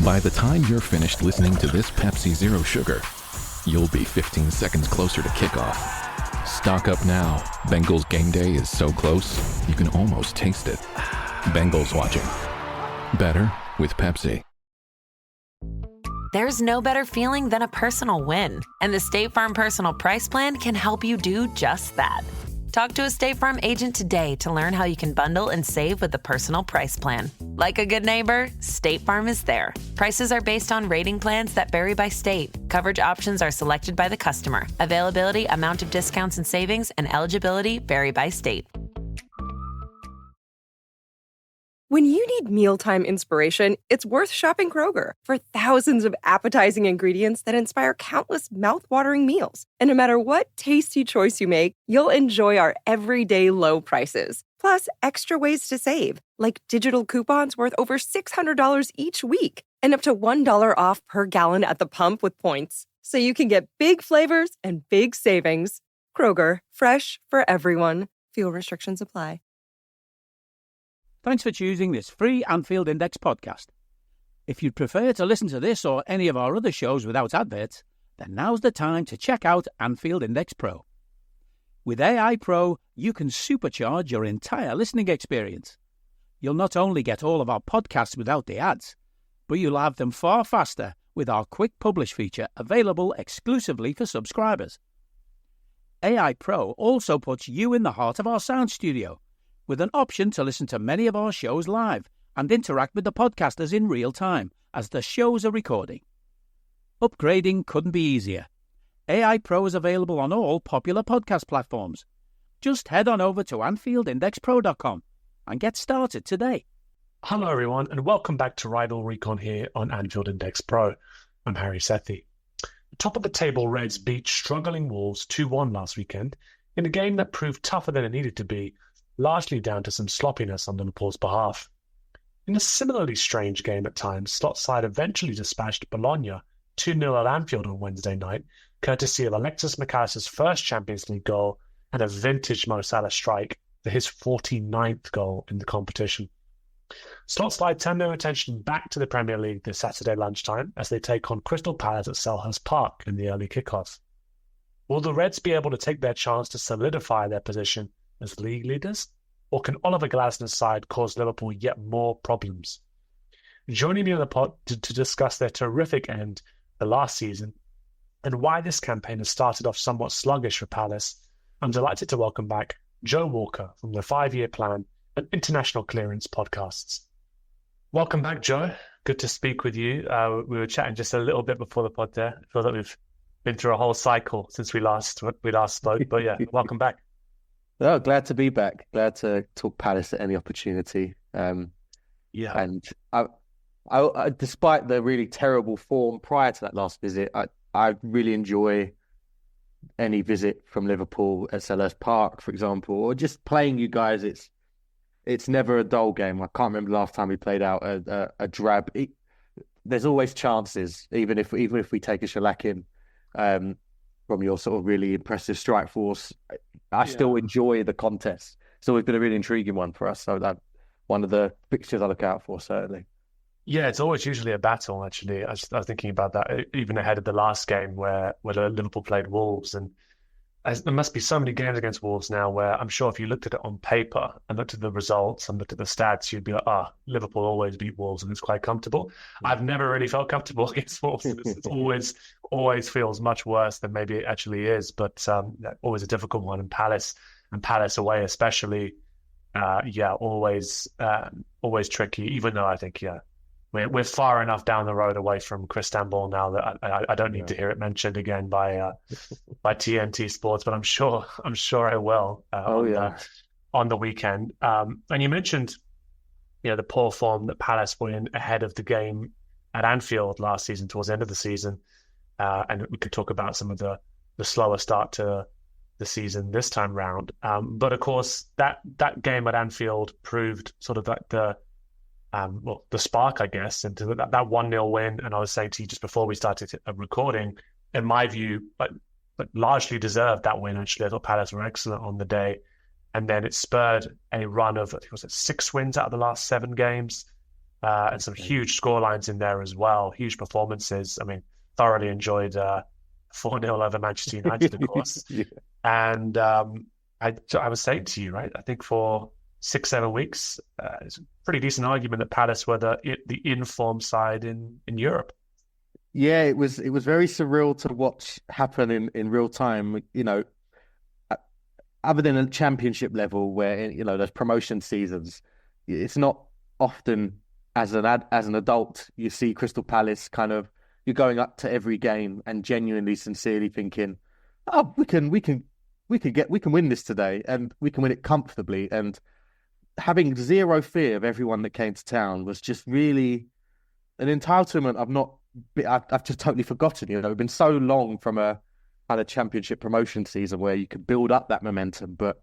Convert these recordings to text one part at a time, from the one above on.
By the time you're finished listening to this Pepsi Zero Sugar, you'll be 15 seconds closer to kickoff. Stock up now. Bengals game day is so close, you can almost taste it. Bengals watching. Better with Pepsi. There's no better feeling than a personal win, and the State Farm Personal Price Plan can help you do just that. Talk to a State Farm agent today to learn how you can bundle and save with the Personal Price Plan. Like a good neighbor, State Farm is there. Prices are based on rating plans that vary by state. Coverage options are selected by the customer. Availability, amount of discounts and savings, and eligibility vary by state. When you need mealtime inspiration, it's worth shopping Kroger for thousands of appetizing ingredients that inspire countless mouthwatering meals. And no matter what tasty choice you make, you'll enjoy our everyday low prices. Plus, extra ways to save, like digital coupons worth over $600 each week and up to $1 off per gallon at the pump with points. So you can get big flavors and big savings. Kroger, fresh for everyone. Fuel restrictions apply. Thanks for choosing this free Anfield Index podcast. If you'd prefer to listen to this or any of our other shows without adverts, then now's the time to check out Anfield Index Pro. With AI Pro, you can supercharge your entire listening experience. You'll not only get all of our podcasts without the ads, but you'll have them far faster with our Quick Publish feature available exclusively for subscribers. AI Pro also puts you in the heart of our sound studio, with an option to listen to many of our shows live and interact with the podcasters in real time as the shows are recording. Upgrading couldn't be easier. AI Pro is available on all popular podcast platforms. Just head on over to AnfieldIndexPro.com and get started today. Hello everyone and welcome back to RIVALRY Recon here on Anfield Index Pro. I'm Harry Sethi. Top of the table Reds beat struggling Wolves 2-1 last weekend in a game that proved tougher than it needed to be, largely down to some sloppiness on Liverpool's behalf. In a similarly strange game at times, Slot's side eventually dispatched Bologna 2-0 at Anfield on Wednesday night, courtesy of Alexis McAllister's first Champions League goal and a vintage Mo Salah strike for his 49th goal in the competition. Slot's side turn their attention back to the Premier League this Saturday lunchtime as they take on Crystal Palace at Selhurst Park in the early kickoff. Will the Reds be able to take their chance to solidify their position as league leaders, or can Oliver Glasner's side cause Liverpool yet more problems? Joining me on the pod to discuss their terrific end the last season and why this campaign has started off somewhat sluggish for Palace, I'm delighted to welcome back Joe Walker from the 5-Year Plan and International Clearance podcasts. Welcome back, Joe. Good to speak with you. We were chatting just a little bit before the pod there. I feel that we've been through a whole cycle since we last spoke, but yeah, welcome back. Oh, glad to be back. Glad to talk Palace at any opportunity. And I, despite the really terrible form prior to that last visit, I really enjoy any visit from Liverpool at Selhurst Park, for example, or just playing you guys. It's never a dull game. I can't remember the last time we played out a drab. There's always chances, even if we take a shellacking from your sort of really impressive strike force. I still enjoy the contest. It's always been a really intriguing one for us. So that's one of the fixtures I look out for, certainly. Yeah, it's always usually a battle, actually. I was thinking about that even ahead of the last game where Liverpool played Wolves. And there must be so many games against Wolves now where I'm sure if you looked at it on paper and looked at the results and looked at the stats, you'd be like, Liverpool always beat Wolves and it's quite comfortable. I've never really felt comfortable against Wolves. It's always feels much worse than maybe it actually is, but always a difficult one. And Palace away especially, always tricky, even though I think, we're far enough down the road away from Istanbul now that I don't need to hear it mentioned again by TNT Sports, but I'm sure I will on the weekend. And you mentioned the poor form that Palace were in ahead of the game at Anfield last season, towards the end of the season, and we could talk about some of the slower start to the season this time round. But of course, that game at Anfield proved sort of like the spark, I guess, into that 1-0 win. And I was saying to you just before we started recording, in my view, but largely deserved that win, actually. I thought Palace were excellent on the day. And then it spurred a run of, I think it was 6 wins out of the last 7 games. and some huge score lines in there as well. Huge performances. I mean, thoroughly enjoyed 4-0 over Manchester United, of course. Yeah. And I was saying to you, right, I think for 6-7 weeks, it's a pretty decent argument that Palace were the in-form side in Europe. Yeah, it was very surreal to watch happen in real time. You know, other than a championship level where, you know, there's promotion seasons, it's not often as an adult you see Crystal Palace kind of, you're going up to every game and genuinely, sincerely thinking, oh, we can win this today and we can win it comfortably. And having zero fear of everyone that came to town was just really an entitlement I've just totally forgotten. You know, it's been so long from a kind of championship promotion season where you could build up that momentum. But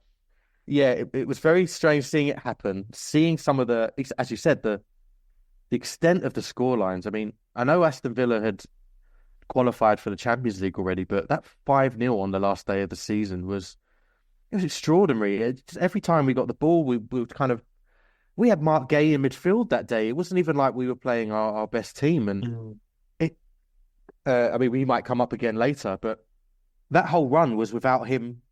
yeah, it was very strange seeing it happen, seeing some of the, as you said, the extent of the scorelines. I mean, I know Aston Villa had qualified for the Champions League already, but that 5-0 on the last day of the season was extraordinary. Every time we got the ball, we had Mark Gay in midfield that day. It wasn't even like we were playing our best team. And I mean, we might come up again later, but that whole run was without him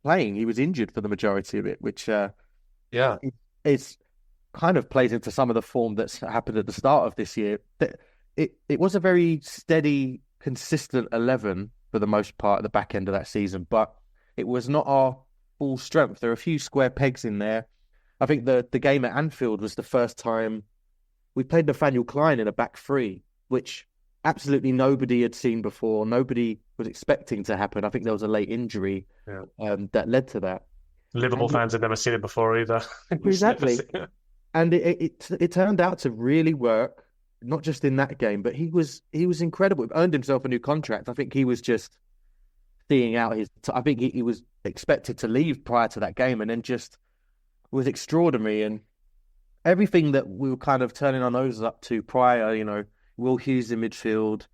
playing. He was injured for the majority of it, which is kind of plays into some of the form that's happened at the start of this year. It was a very steady, consistent 11 for the most part at the back end of that season, but it was not our full strength. There are a few square pegs in there. I think the game at Anfield was the first time we played Nathaniel Klein in a back three, which absolutely nobody had seen before. Nobody was expecting to happen. I think there was a late injury that led to that. Liverpool fans had never seen it before either. Exactly. And it turned out to really work, not just in that game, but he was incredible. He earned himself a new contract. I think he was just seeing out I think he was expected to leave prior to that game, and then just was extraordinary. And everything that we were kind of turning our noses up to prior, you know, Will Hughes in midfield,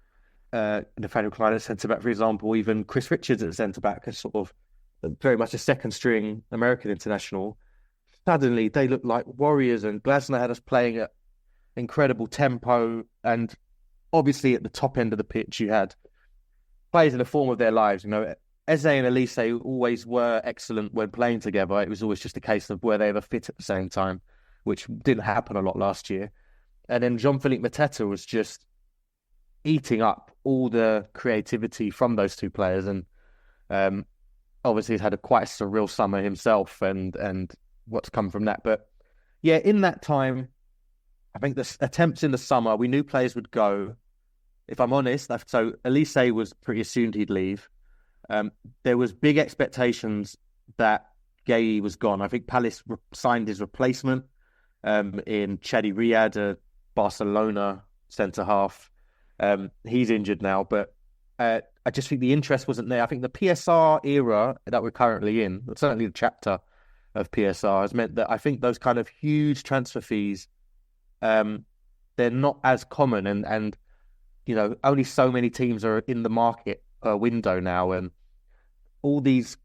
Nathaniel Klein at centre-back, for example, even Chris Richards at centre-back, as sort of very much a second-string American international. Suddenly, they looked like warriors, and Glasner had us playing at incredible tempo. And obviously, at the top end of the pitch, you had players in the form of their lives. You know, Eze and Elise always were excellent when playing together. It was always just a case of were they ever fit at the same time, which didn't happen a lot last year. And then Jean-Philippe Mateta was just eating up all the creativity from those two players. And obviously he's had quite a surreal summer himself and what's come from that. But yeah, in that time, I think the attempts in the summer, we knew players would go. If I'm honest, so Elise was pretty assumed he'd leave. There was big expectations that Gay was gone. I think Palace signed his replacement in Chadi Riyad, a Barcelona centre-half. He's injured now, but I just think the interest wasn't there. I think the PSR era that we're currently in, certainly the chapter of PSR, has meant that I think those kind of huge transfer fees, they're not as common, and you know, only so many teams are in the market per window now, and all these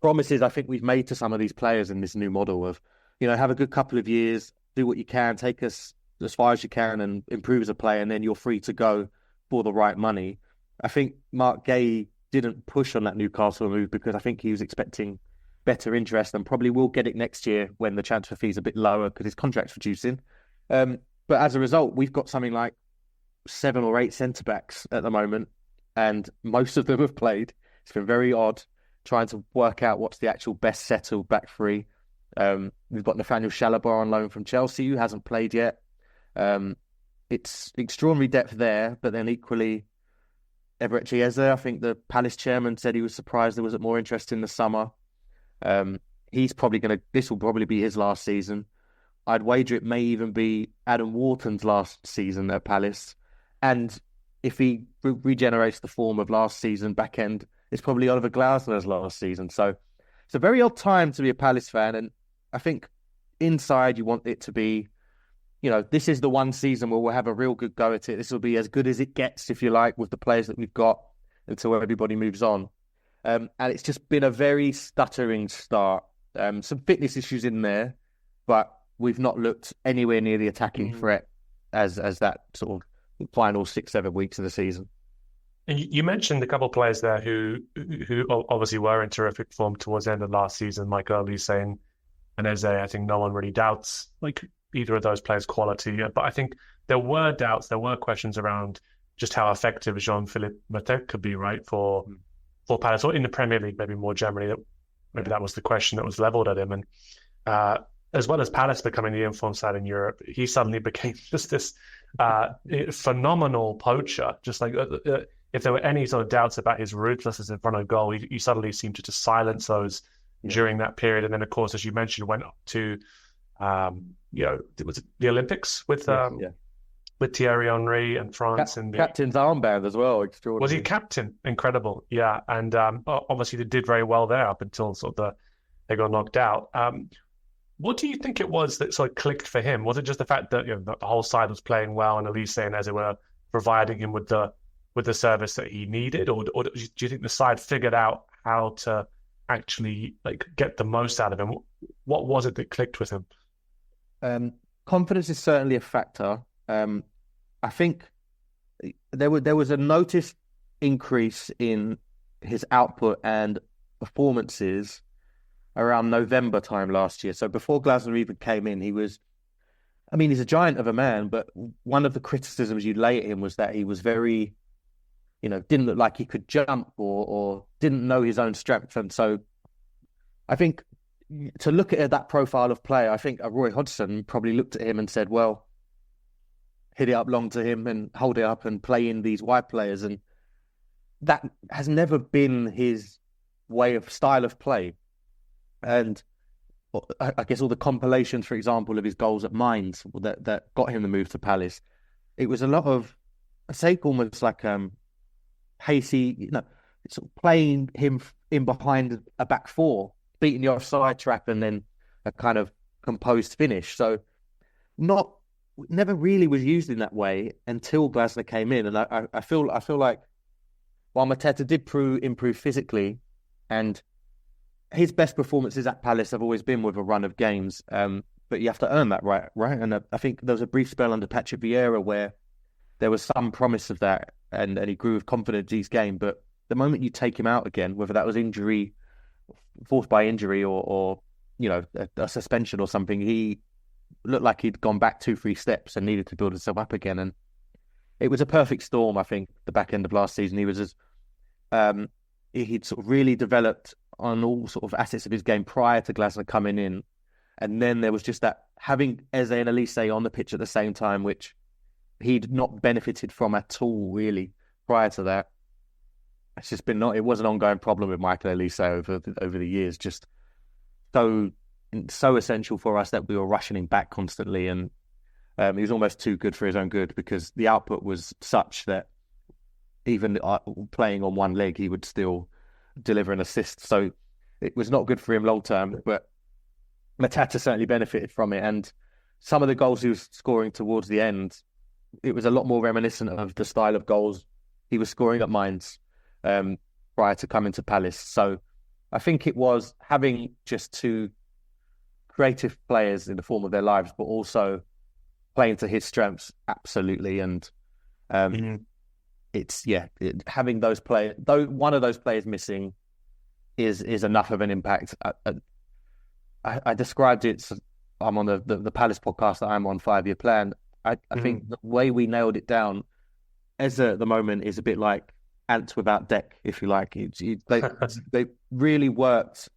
promises I think we've made to some of these players in this new model of, you know, have a good couple of years, do what you can, take us as far as you can and improve as a player, and then you're free to go for the right money. I think Mark Gay didn't push on that Newcastle move because I think he was expecting better interest, and probably will get it next year when the transfer fee's a bit lower because his contract's reducing. But as a result, we've got something like 7 or 8 centre-backs at the moment, and most of them have played. It's been very odd trying to work out what's the actual best settled back three. We've got Nathaniel Chalobah on loan from Chelsea, who hasn't played yet. It's extraordinary depth there, but then equally, Everett Chiesa, I think the Palace chairman said he was surprised there wasn't more interest in the summer. This will probably be his last season. I'd wager it may even be Adam Wharton's last season at Palace. And if he regenerates the form of last season back end, it's probably Oliver Glasner's last season. So it's a very odd time to be a Palace fan. And I think inside you want it to be, you know, this is the one season where we'll have a real good go at it. This will be as good as it gets, if you like, with the players that we've got until everybody moves on. And it's just been a very stuttering start. Some fitness issues in there, but we've not looked anywhere near the attacking threat as that sort of final 6-7 weeks of the season. And you mentioned a couple of players there who obviously were in terrific form towards the end of last season, like Elise and Eze. I think no one really doubts like either of those players' quality. But I think there were doubts, there were questions around just how effective Jean-Philippe Matete could be, right, for Palace, or in the Premier League, maybe more generally. Maybe that was the question that was levelled at him. And as well as Palace becoming the informed side in Europe, he suddenly became just this phenomenal poacher. Just like if there were any sort of doubts about his ruthlessness in front of goal, he suddenly seemed to just silence those during that period. And then, of course, as you mentioned, went up to it was the Olympics with Thierry Henry and France. Captain's armband as well. Extraordinary. Was he captain? Incredible. Yeah. And obviously they did very well there up until they got knocked out. What do you think it was that sort of clicked for him? Was it just the fact that the whole side was playing well and Elise and Eze were providing him with the service that he needed, or do you think the side figured out how to actually like get the most out of him? What was it that clicked with him? Confidence is certainly a factor. I think there was a noticed increase in his output and performances around November time last year. So before Glasner even came in, he's a giant of a man, but one of the criticisms you'd lay at him was that he was very, didn't look like he could jump or didn't know his own strength. And so I think to look at that profile of player, I think Roy Hodgson probably looked at him and said, well, hit it up long to him and hold it up and play in these wide players. And that has never been his style of play. And I guess all the compilations, for example, of his goals at Mainz that got him the move to Palace, it was a lot of, I say almost like pacey, sort of playing him in behind a back four, beating the offside trap and then a kind of composed finish. So never really was used in that way until Glasner came in. And I feel like while Mateta did improve physically, and his best performances at Palace have always been with a run of games, but you have to earn that right? And I think there was a brief spell under Patrick Vieira where there was some promise of that, and he grew with confidence each game. But the moment you take him out again, whether that was injury, forced by injury, or a suspension or something, he looked like he'd gone back 2-3 steps and needed to build himself up again. And it was a perfect storm, I think, the back end of last season. He was he'd sort of really developed on all sort of assets of his game prior to Glasner coming in. And then there was just that having Eze and Elise on the pitch at the same time, which he'd not benefited from at all, really, prior to that. It's just been it was an ongoing problem with Michael Elise over the years, just so essential for us that we were rushing him back constantly. And he was almost too good for his own good, because the output was such that even playing on one leg, he would still deliver an assist. So it was not good for him long term, but Matata certainly benefited from it. And some of the goals he was scoring towards the end, it was a lot more reminiscent of the style of goals he was scoring at Mainz prior to coming to Palace. So I think it was having just two creative players in the form of their lives, but also playing to his strengths, absolutely. And having those players, though one of those players missing, is enough of an impact. I described it. I'm on the Palace podcast that I'm on, 5-year plan. I think the way we nailed it down, Eze at the moment is a bit like ants without deck, if you like. They really worked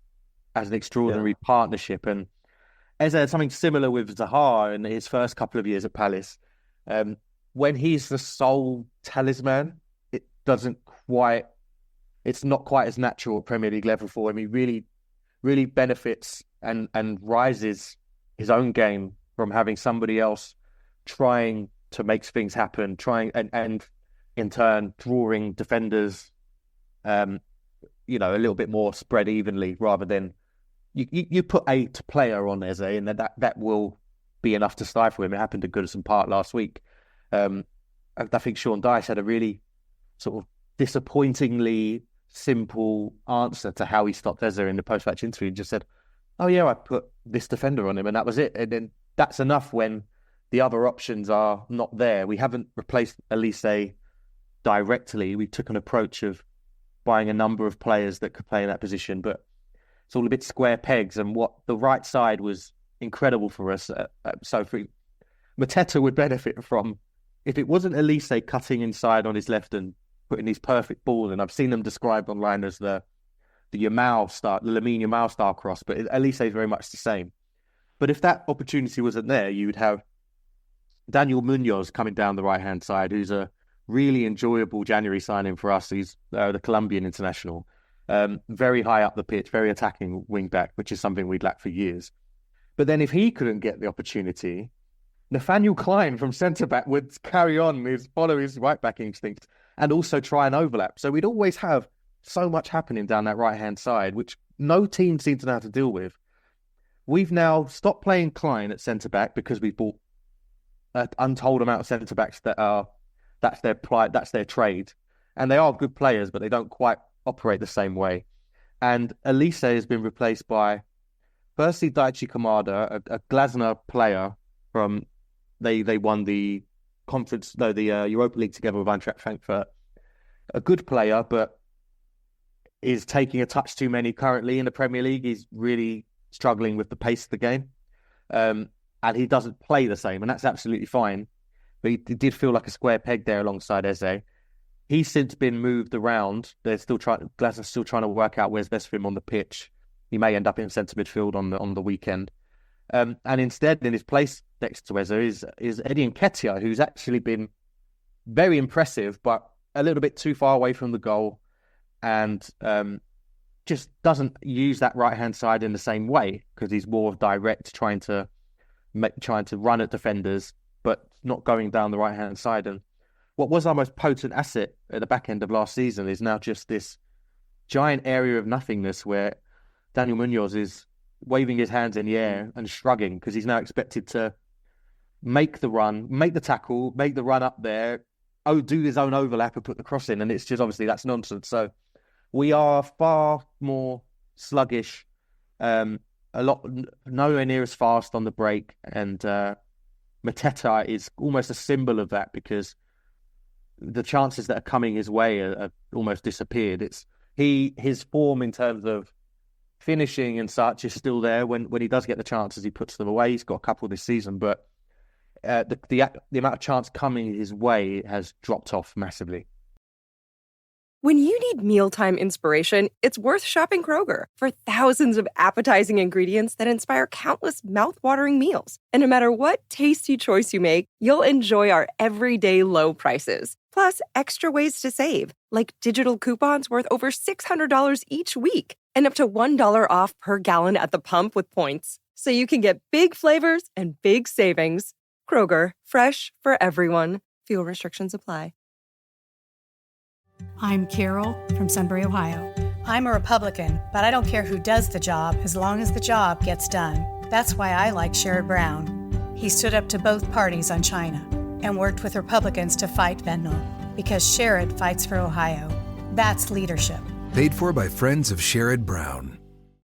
as an extraordinary partnership. And Eze had something similar with Zaha in his first couple of years at Palace. When he's the sole talisman, it's not quite as natural at Premier League level for him. He really, really benefits and rises his own game from having somebody else trying to make things happen, and in turn drawing defenders, a little bit more spread evenly, rather than you put a player on Eze, and that will be enough to stifle him. It happened at Goodison Park last week. I think Sean Dyche had a really sort of disappointingly simple answer to how he stopped Eze in the post-match interview, and just said, "Oh yeah, I put this defender on him, and that was it." And then that's enough when the other options are not there. We haven't replaced Elise directly. We took an approach of buying a number of players that could play in that position, but it's all a bit square pegs. And what the right side was incredible for us. Mateta would benefit from, if it wasn't Elise cutting inside on his left and putting these perfect balls, and I've seen them described online as the Lamine Yamal style cross, but Elise is very much the same. But if that opportunity wasn't there, you would have Daniel Munoz coming down the right-hand side, who's a really enjoyable January signing for us. He's the Colombian international. Very high up the pitch, very attacking wing-back, which is something we'd lacked for years. But then if he couldn't get the opportunity, Nathaniel Klein from centre-back would carry on, follow his right-back instincts, and also try and overlap. So we'd always have so much happening down that right-hand side, which no team seems to know how to deal with. We've now stopped playing Klein at centre-back because we bought an untold amount of centre-backs that's their trade. And they are good players, but they don't quite operate the same way. And Elise has been replaced by, firstly, Daichi Kamada, a Glasner player from, they won the Europa League together with Eintracht Frankfurt. A good player, but is taking a touch too many currently in the Premier League. He's really struggling with the pace of the game. And he doesn't play the same, and that's absolutely fine. But he did feel like a square peg there alongside Eze. He's since been moved around. Glasner's still trying to work out where's best for him on the pitch. He may end up in centre midfield on the weekend. And instead, in his place next to Eze is Eddie Nketiah, who's actually been very impressive, but a little bit too far away from the goal, and just doesn't use that right-hand side in the same way, because he's more direct, trying to run at defenders, but not going down the right-hand side. And what was our most potent asset at the back end of last season is now just this giant area of nothingness where Daniel Munoz is waving his hands in the air and shrugging, because he's now expected to make the run, make the tackle, make the run up there, do his own overlap and put the cross in. And it's just, obviously, that's nonsense. So we are far more sluggish, nowhere near as fast on the break. And Mateta is almost a symbol of that, because the chances that are coming his way are almost disappeared. His form in terms of finishing and such is still there. When he does get the chances, he puts them away. He's got a couple this season, but the amount of chance coming his way has dropped off massively. When you need mealtime inspiration, it's worth shopping Kroger for thousands of appetizing ingredients that inspire countless mouth-watering meals. And no matter what tasty choice you make, you'll enjoy our everyday low prices. Plus, extra ways to save, like digital coupons worth over $600 each week and up to $1 off per gallon at the pump with points. So you can get big flavors and big savings. Kroger, fresh for everyone. Fuel restrictions apply. I'm Carol from Sunbury, Ohio. I'm a Republican, but I don't care who does the job as long as the job gets done. That's why I like Sherrod Brown. He stood up to both parties on China and worked with Republicans to fight fentanyl, because Sherrod fights for Ohio. That's leadership. Paid for by friends of Sherrod Brown.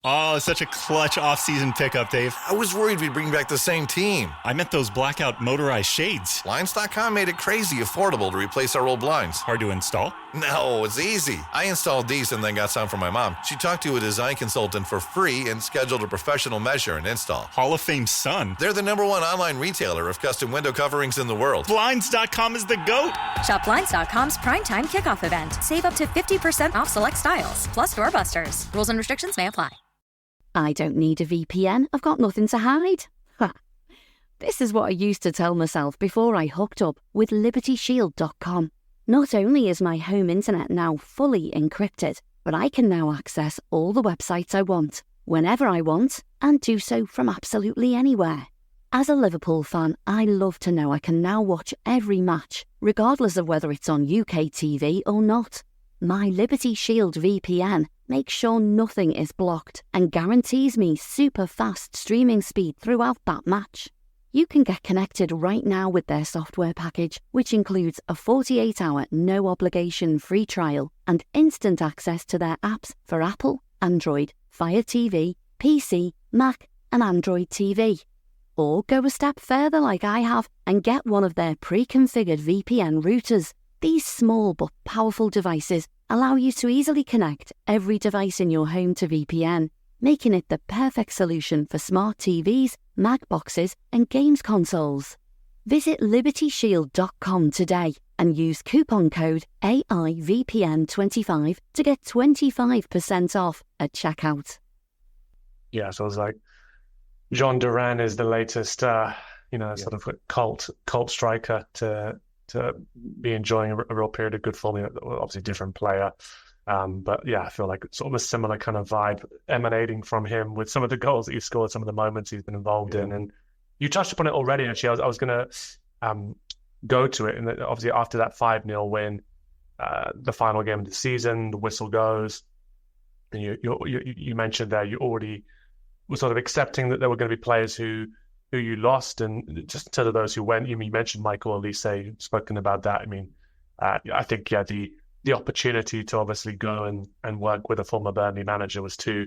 Oh, such a clutch off-season pickup, Dave. I was worried we'd bring back the same team. I meant those blackout motorized shades. Blinds.com made it crazy affordable to replace our old blinds. Hard to install? No, it's easy. I installed these and then got some for my mom. She talked to a design consultant for free and scheduled a professional measure and install. Hall of Fame son. They're the #1 online retailer of custom window coverings in the world. Blinds.com is the GOAT. Shop Blinds.com's primetime kickoff event. Save up to 50% off select styles, plus doorbusters. Rules and restrictions may apply. I don't need a VPN. I've got nothing to hide. Ha. This is what I used to tell myself before I hooked up with LibertyShield.com. Not only is my home internet now fully encrypted, but I can now access all the websites I want, whenever I want, and do so from absolutely anywhere. As a Liverpool fan, I love to know I can now watch every match, regardless of whether it's on UK TV or not. My Liberty Shield VPN makes sure nothing is blocked and guarantees me super fast streaming speed throughout that match. You can get connected right now with their software package, which includes a 48-hour no-obligation free trial and instant access to their apps for Apple, Android, Fire TV, PC, Mac and Android TV. Or go a step further like I have and get one of their pre-configured VPN routers. These small but powerful devices allow you to easily connect every device in your home to VPN, making it the perfect solution for smart TVs, Mac boxes, and games consoles. Visit libertyshield.com today and use coupon code AIVPN25 to get 25% off at checkout. Yeah, so I was like, Jean Duran is the latest, sort of cult striker to be enjoying a real period of good form. Obviously, different player, but yeah, I feel like it's sort of a similar kind of vibe emanating from him with some of the goals that he's scored, some of the moments he's been involved in, and you touched upon it already. Actually, I was going to go to it, and obviously after that 5-0 win, the final game of the season, the whistle goes, and you mentioned there you already were sort of accepting that there were going to be players who you lost, and just in terms of those who went, you mentioned Michael Elise, spoken about that. I mean, I think the opportunity to obviously go and work with a former Burnley manager was too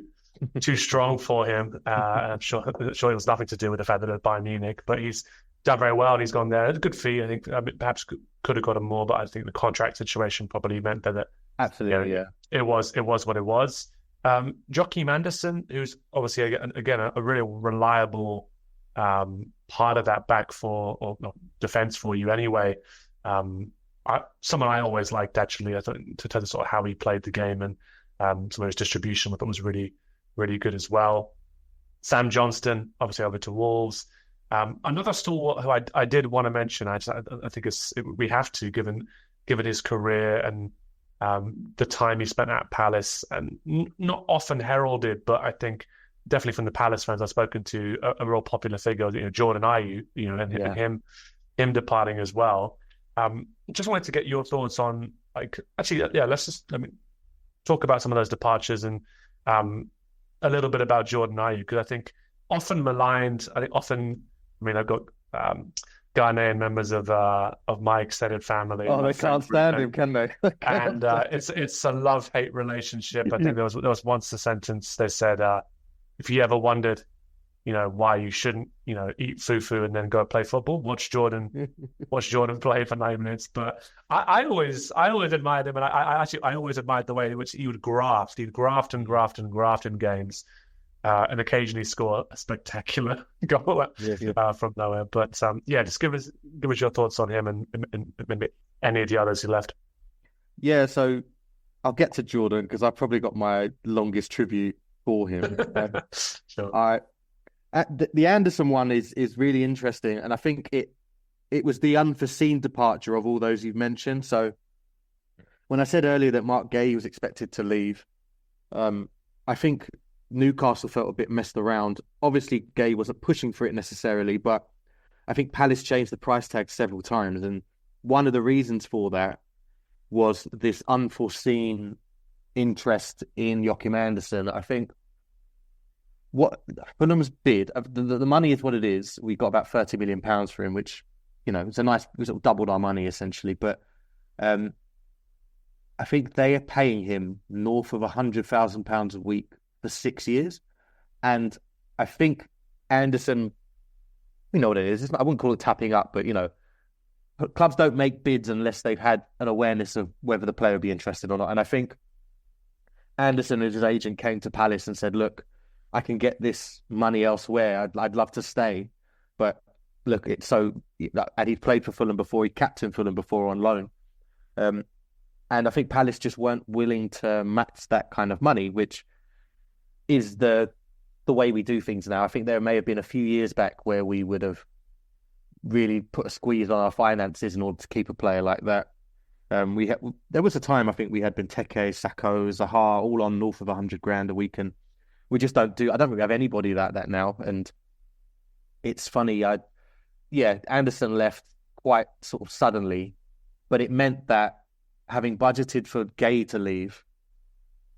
strong for him. I'm sure it was nothing to do with the fact that at Bayern Munich, but he's done very well and he's gone there. It's a good fee. I think perhaps could have gotten more, but I think the contract situation probably meant that absolutely, it was what it was. Joachim Andersen, who's obviously again a really reliable part of that back four or defense for you anyway. Someone I always liked, actually. I thought to tell sort of how he played the game and some of his distribution, I thought was really, really good as well. Sam Johnston, obviously over to Wolves. Another stalwart who I did want to mention, I think we have to, given his career and the time he spent at Palace, and not often heralded, but I think definitely from the Palace fans I've spoken to, a real popular figure, Jordan Ayew, and him departing as well. Just wanted to get your thoughts on, let's talk about some of those departures and a little bit about Jordan Ayew, because I think often maligned. I've got Ghanaian members of my extended family. Oh, they can't stand him, can they? And it's a love-hate relationship. I think there was once a sentence they said, if you ever wondered, why you shouldn't, eat fufu and then go play football, watch Jordan play for 9 minutes. But I always admired him, and I always admired the way in which he would graft. He'd graft and graft and graft in games, and occasionally score a spectacular goal from nowhere. But just give us your thoughts on him and maybe any of the others who left. Yeah, so I'll get to Jordan because I've probably got my longest tribute for him. Sure. The Anderson one is really interesting, and I think it was the unforeseen departure of all those you've mentioned. So when I said earlier that Mark Gay was expected to leave, I think Newcastle felt a bit messed around. Obviously, Gay wasn't pushing for it necessarily, but I think Palace changed the price tag several times, and one of the reasons for that was this unforeseen interest in Joachim Andersen. I think what Fulham's bid, the money is what it is. We got about £30 million for him, which, it doubled our money essentially. But I think they are paying him north of £100,000 a week for 6 years. And I think Andersen, we know what it is. I wouldn't call it tapping up, but, clubs don't make bids unless they've had an awareness of whether the player would be interested or not. And I think Andersen and his agent came to Palace and said, look, I can get this money elsewhere. I'd love to stay. But look, and he'd played for Fulham before. He captained Fulham before on loan. And I think Palace just weren't willing to match that kind of money, which is the way we do things now. I think there may have been a few years back where we would have really put a squeeze on our finances in order to keep a player like that. There was a time I think we had Benteke, Sakho, Zaha, all on north of $100,000 a week, and we just don't do. I don't think we have anybody like that now. And it's funny. Andersen left quite sort of suddenly, but it meant that having budgeted for Gay to leave,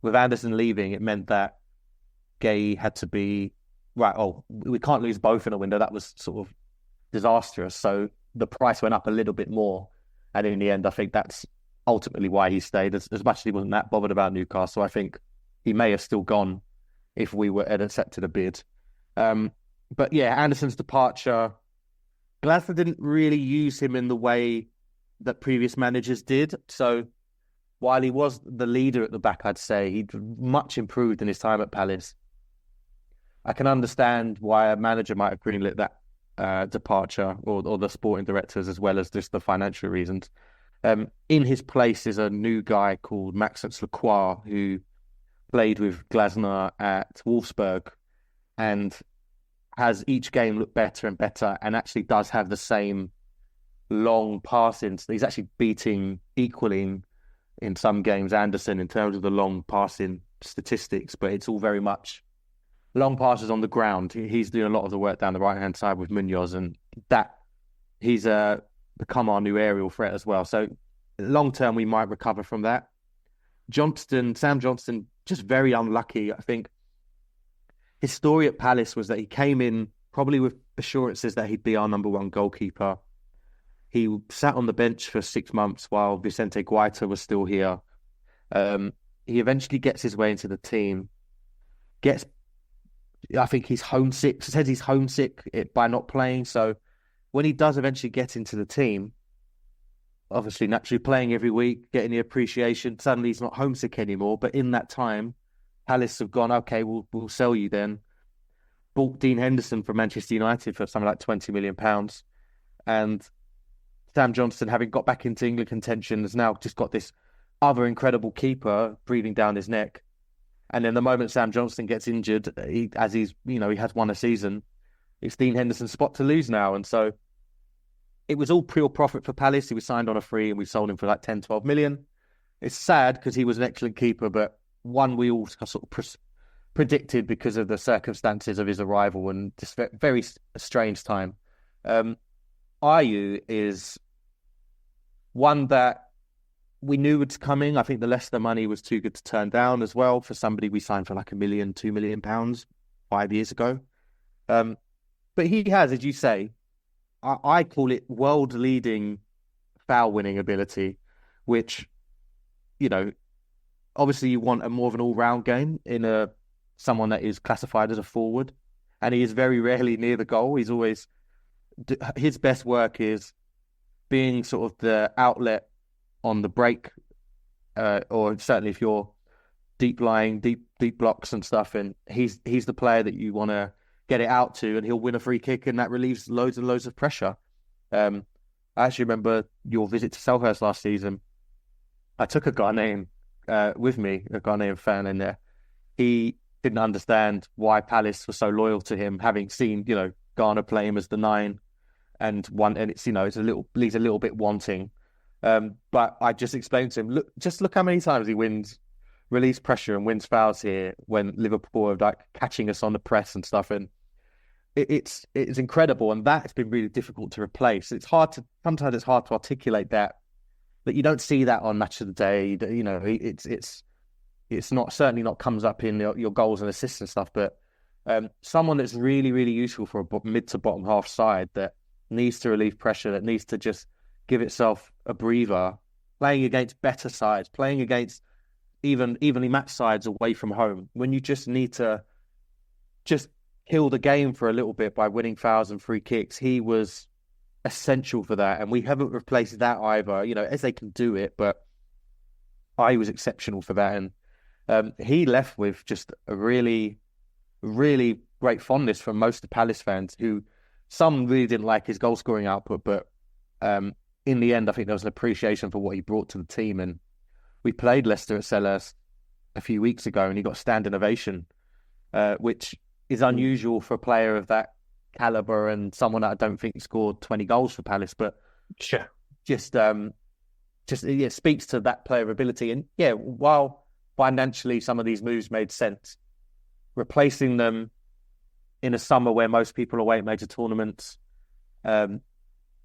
with Andersen leaving, it meant that Gay had to be right. Oh, we can't lose both in a window. That was sort of disastrous. So the price went up a little bit more, and in the end, I think that's ultimately why he stayed. As much as he wasn't that bothered about Newcastle, I think he may have still gone if we had accepted a bid. But yeah, Anderson's departure, Glasner didn't really use him in the way that previous managers did. So while he was the leader at the back, I'd say he'd much improved in his time at Palace. I can understand why a manager might have greenlit that departure, or the sporting directors, as well as just the financial reasons. In his place is a new guy called Maxence Lacroix, who played with Glasner at Wolfsburg and has each game look better and better, and actually does have the same long passing. He's actually equaling in some games Anderson in terms of the long passing statistics, but it's all very much long passes on the ground. He's doing a lot of the work down the right-hand side with Munoz, and that he's become our new aerial threat as well. So long-term, we might recover from that. Sam Johnston, just very unlucky. I think his story at Palace was that he came in probably with assurances that he'd be our number one goalkeeper. He sat on the bench for 6 months while Vicente Guaita was still here. He eventually gets his way into the team. I think he's homesick. Says he's homesick by not playing. So when he does eventually get into the team, obviously naturally playing every week, getting the appreciation, suddenly he's not homesick anymore. But in that time, Palace have gone, okay, we'll sell you then. Bought Dean Henderson from Manchester United for something like £20 million. And Sam Johnston, having got back into England contention, has now just got this other incredible keeper breathing down his neck. And then the moment Sam Johnston gets injured, he has won a season, it's Dean Henderson's spot to lose now. And so it was all pure profit for Palace. He was signed on a free and we sold him for like 10, 12 million. It's sad because he was an excellent keeper, but one we all sort of predicted because of the circumstances of his arrival and just very strange time. Ayew is one that we knew was coming. I think the Leicester money was too good to turn down as well for somebody we signed for like £1 million, £2 million 5 years ago. But he has, as you say, I call it world-leading foul-winning ability, which, obviously you want a more of an all-round game in someone that is classified as a forward, and he is very rarely near the goal. He's always... His best work is being sort of the outlet on the break, or certainly if you're deep blocks and stuff, and he's the player that you want to get it out to, and he'll win a free kick, and that relieves loads and loads of pressure. I actually remember your visit to Selhurst last season. I took a Ghanaian with me, a Ghanaian fan in there. He didn't understand why Palace was so loyal to him, having seen Ghana play him as the 9, and it's it's leaves a little bit wanting. But I just explained to him, look how many times he release pressure and wins fouls here when Liverpool are like catching us on the press and stuff, and it's incredible, and that's been really difficult to replace. Sometimes it's hard to articulate that you don't see that on Match of the Day. It's not certainly not comes up in your goals and assists and stuff, but someone that's really, really useful for a mid to bottom half side that needs to relieve pressure, that needs to just give itself a breather, playing against better sides, playing against evenly matched sides away from home, when you just need to just kill the game for a little bit by winning fouls and free kicks. He was essential for that, and we haven't replaced that either, as they can do it, but I was exceptional for that. And he left with just a really, really great fondness from most of the Palace fans, who some really didn't like his goal scoring output, but in the end, I think there was an appreciation for what he brought to the team. And we played Leicester at Selhurst a few weeks ago, and he got standing ovation, which is unusual for a player of that caliber and someone that I don't think scored 20 goals for Palace. But sure, just it speaks to that player ability. And yeah, while financially some of these moves made sense, replacing them in a summer where most people are away at major tournaments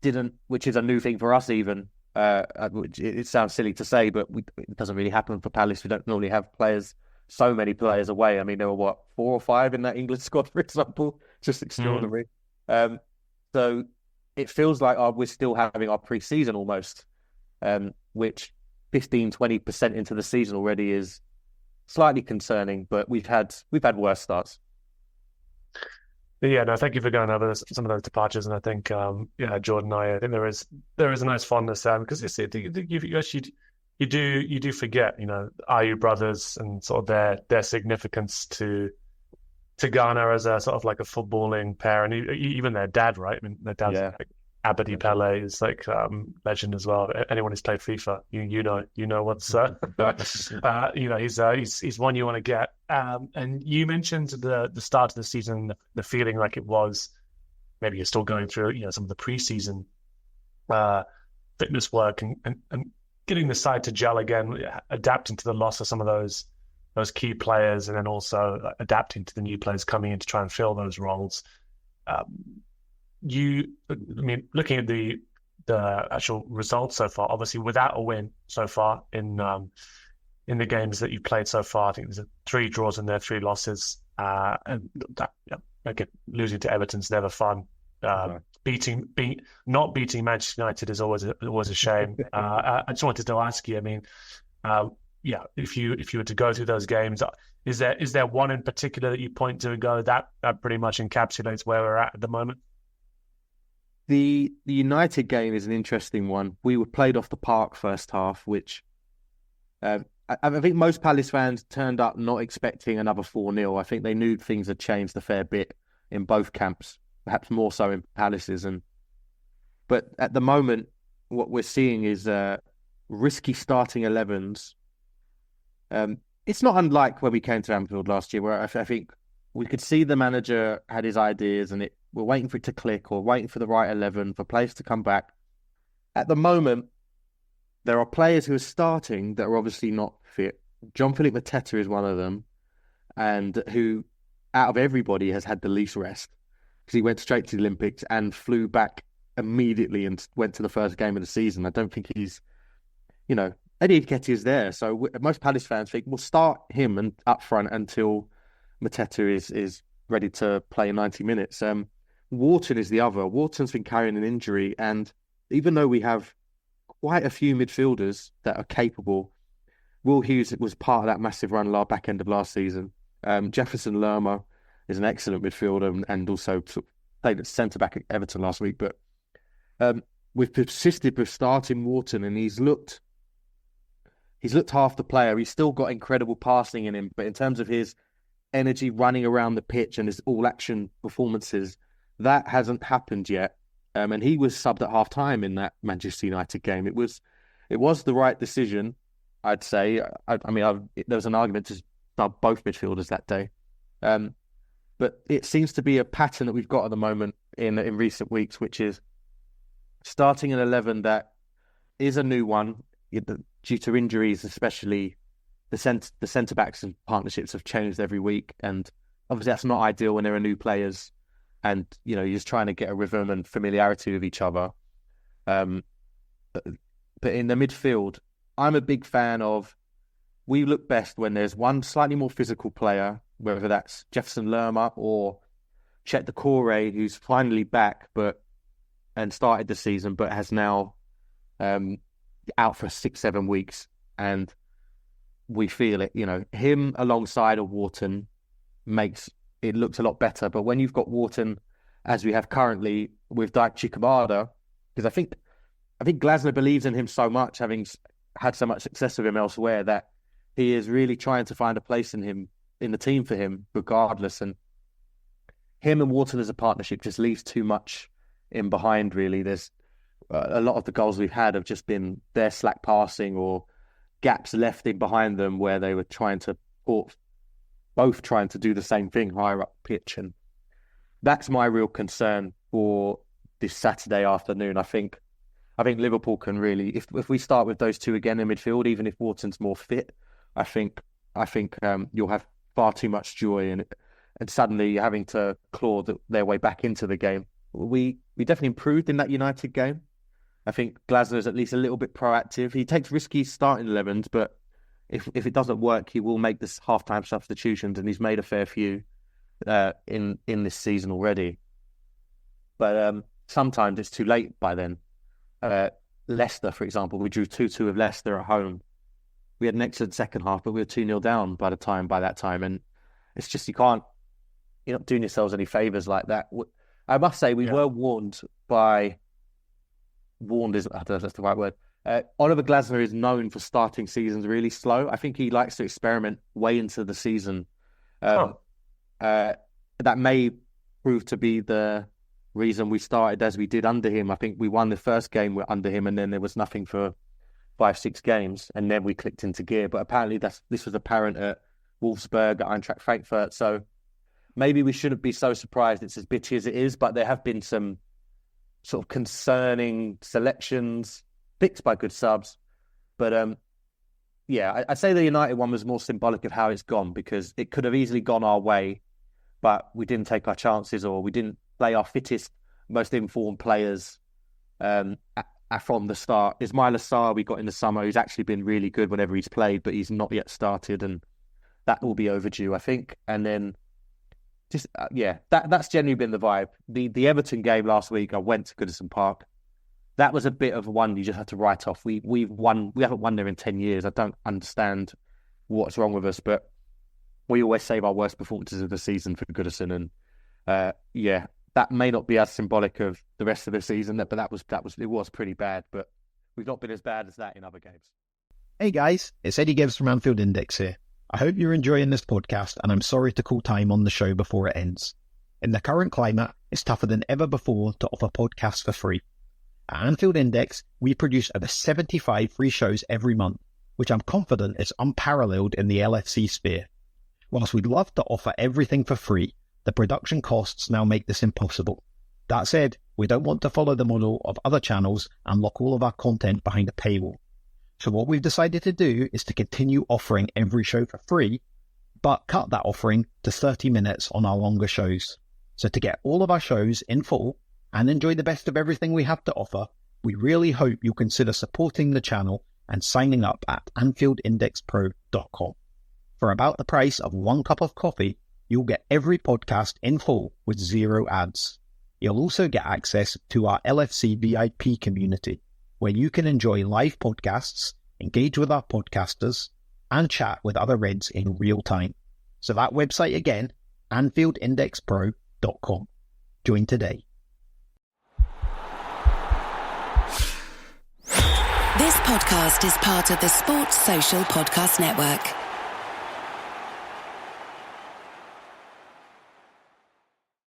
didn't, which is a new thing for us even. It sounds silly to say, but it doesn't really happen for Palace. We don't normally have so many players away. I mean, there were 4 or 5 in that England squad, for example. Just extraordinary. So it feels like we're still having our pre-season almost, which 15-20% into the season already is slightly concerning. But we've had worse starts. Yeah, no, thank you for going over some of those departures, and I think, Jordan, I think there is a nice fondness because you actually you do forget, IU brothers and sort of their significance to Ghana as a sort of like a footballing pair, and even their dad, right? I mean, their dad's like Abedi Pele is like legend as well. Anyone who's played FIFA, you know what's he's one you want to get. And you mentioned the start of the season, the feeling like it was maybe you're still going through some of the preseason fitness work and getting the side to gel again, adapting to the loss of some of those key players, and then also adapting to the new players coming in to try and fill those roles. Looking at the actual results so far, obviously without a win so far in the games that you've played so far, I think there's 3 draws in there, 3 losses, and losing to Everton's never fun. Not beating Manchester United is always a shame. I just wanted to ask you, if you were to go through those games, is there one in particular that you point to and go that pretty much encapsulates where we're at the moment? The United game is an interesting one. We were played off the park first half, which I think most Palace fans turned up not expecting another 4-0. I think they knew things had changed a fair bit in both camps, perhaps more so in Palace's. But at the moment, what we're seeing is risky starting 11s. It's not unlike when we came to Anfield last year, where I think we could see the manager had his ideas and we're waiting for it to click or waiting for the right 11 for players to come back. At the moment, there are players who are starting that are obviously not fit. Jean-Philippe Mateta is one of them, and who, out of everybody, has had the least rest because he went straight to the Olympics and flew back immediately and went to the first game of the season. I don't think he's, Eddie Nketiah is there, so most Palace fans think we'll start him and up front until Mateta is ready to play 90 minutes. Wharton is the other. Wharton's been carrying an injury, and even though we have quite a few midfielders that are capable, Will Hughes was part of that massive run back end of last season. Jefferson Lerma is an excellent midfielder and also played at centre back at Everton last week. But we've persisted with starting Wharton, and he's looked half the player. He's still got incredible passing in him, but in terms of his energy running around the pitch and his all-action performances, that hasn't happened yet. And he was subbed at half-time in that Manchester United game. It was the right decision, I'd say. There was an argument to sub both midfielders that day. But it seems to be a pattern that we've got at the moment in recent weeks, which is starting an 11 that is a new one, due to injuries, especially the centre-backs and partnerships have changed every week. And obviously that's not ideal when there are new players and, you're just trying to get a rhythm and familiarity with each other. But in the midfield, I'm a big fan of, we look best when there's one slightly more physical player, whether that's Jefferson Lerma or Chet Doucouré, who's finally back and started the season, but has now out for 6-7 weeks, and we feel it. Him alongside of Wharton makes it looks a lot better. But when you've got Wharton, as we have currently with Daichi Kamada, because I think Glasner believes in him so much, having had so much success with him elsewhere, that he is really trying to find a place in the team for him, regardless. And him and Wharton as a partnership just leaves too much in behind. Really, there's a lot of the goals we've had have just been their slack passing or gaps left in behind them where they were both trying to do the same thing higher up pitch. And that's my real concern for this Saturday afternoon. I think Liverpool can really, if we start with those two again in midfield, even if Wharton's more fit, I think you'll have far too much joy in it, and suddenly having to claw their way back into the game. We definitely improved in that United game. I think Glasner is at least a little bit proactive. He takes risky starting 11s, but if it doesn't work, he will make this half-time substitutions, and he's made a fair few in this season already. But sometimes it's too late by then. Leicester, for example, we drew 2-2 with Leicester at home. We had an excellent second half, but we were 2-0 down by that time. And it's just, you can't you're not doing yourselves any favours like that. I must say, we were warned by... Warned is, I don't know if that's the right word. Oliver Glasner is known for starting seasons really slow. I think he likes to experiment way into the season. That may prove to be the reason we started as we did under him. I think we won the first game under him, and then there was nothing for 5-6 games, and then we clicked into gear. But apparently this was apparent at Wolfsburg, at Eintracht Frankfurt. So maybe we shouldn't be so surprised it's as bitchy as it is, but there have been some sort of concerning selections, picked by good subs. But I'd say the United one was more symbolic of how it's gone, because it could have easily gone our way, but we didn't take our chances, or we didn't play our fittest, most informed players from the start. Ismail Assar we got in the summer, who's actually been really good whenever he's played, but he's not yet started, and that will be overdue, I think. And then that's generally been the vibe. The Everton game last week, I went to Goodison Park. That was a bit of one you just had to write off. We haven't won there in 10 years. I don't understand what's wrong with us, but we always save our worst performances of the season for Goodison, and that may not be as symbolic of the rest of the season, but it was pretty bad. But we've not been as bad as that in other games. Hey guys, it's Eddie Gibbs from Anfield Index here. I hope you're enjoying this podcast, and I'm sorry to call time on the show before it ends. In the current climate, it's tougher than ever before to offer podcasts for free. At Anfield Index, we produce over 75 free shows every month, which I'm confident is unparalleled in the LFC sphere. Whilst we'd love to offer everything for free, the production costs now make this impossible. That said, we don't want to follow the model of other channels and lock all of our content behind a paywall. So what we've decided to do is to continue offering every show for free, but cut that offering to 30 minutes on our longer shows. So to get all of our shows in full and enjoy the best of everything we have to offer, we really hope you'll consider supporting the channel and signing up at AnfieldIndexPro.com. For about the price of 1 cup of coffee, you'll get every podcast in full with 0 ads. You'll also get access to our LFC VIP community, where you can enjoy live podcasts, engage with our podcasters, and chat with other Reds in real time. So that website again, AnfieldIndexPro.com. Join today. This podcast is part of the Sports Social Podcast Network.